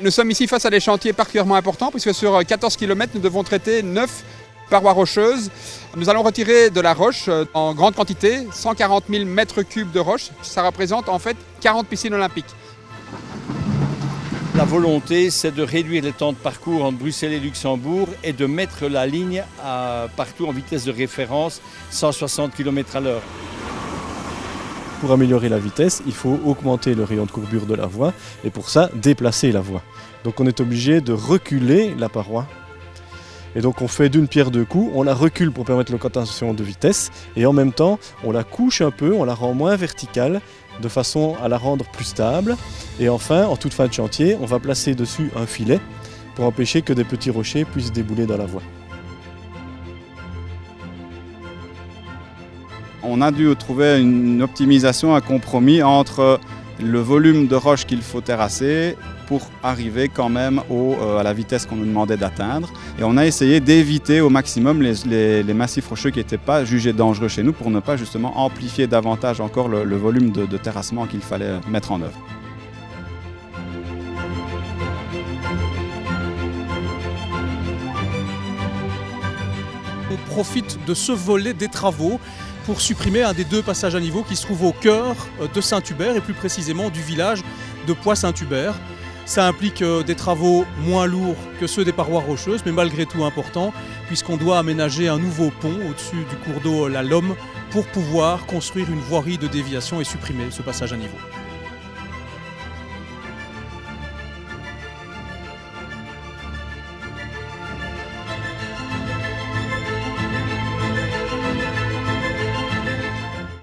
Nous sommes ici face à des chantiers particulièrement importants puisque sur 14 km, nous devons traiter 9 parois rocheuses. Nous allons retirer de la roche en grande quantité, 140 000 mètres cubes de roche. Ça représente en fait 40 piscines olympiques. La volonté, c'est de réduire les temps de parcours entre Bruxelles et Luxembourg et de mettre la ligne partout en vitesse de référence, 160 km/h. Pour améliorer la vitesse, il faut augmenter le rayon de courbure de la voie et pour ça, déplacer la voie. Donc on est obligé de reculer la paroi. Et donc on fait d'une pierre deux coups, on la recule pour permettre l'augmentation de vitesse et en même temps, on la couche un peu, on la rend moins verticale de façon à la rendre plus stable. Et enfin, en toute fin de chantier, on va placer dessus un filet pour empêcher que des petits rochers puissent débouler dans la voie. On a dû trouver une optimisation, un compromis entre le volume de roche qu'il faut terrasser pour arriver quand même à la vitesse qu'on nous demandait d'atteindre. Et on a essayé d'éviter au maximum les massifs rocheux qui n'étaient pas jugés dangereux chez nous pour ne pas justement amplifier davantage encore le volume de terrassement qu'il fallait mettre en œuvre. On profite de ce volet des travaux pour supprimer un des deux passages à niveau qui se trouve au cœur de Saint-Hubert et plus précisément du village de Poix-Saint-Hubert. Ça implique des travaux moins lourds que ceux des parois rocheuses, mais malgré tout importants, puisqu'on doit aménager un nouveau pont au-dessus du cours d'eau la Lomme pour pouvoir construire une voirie de déviation et supprimer ce passage à niveau.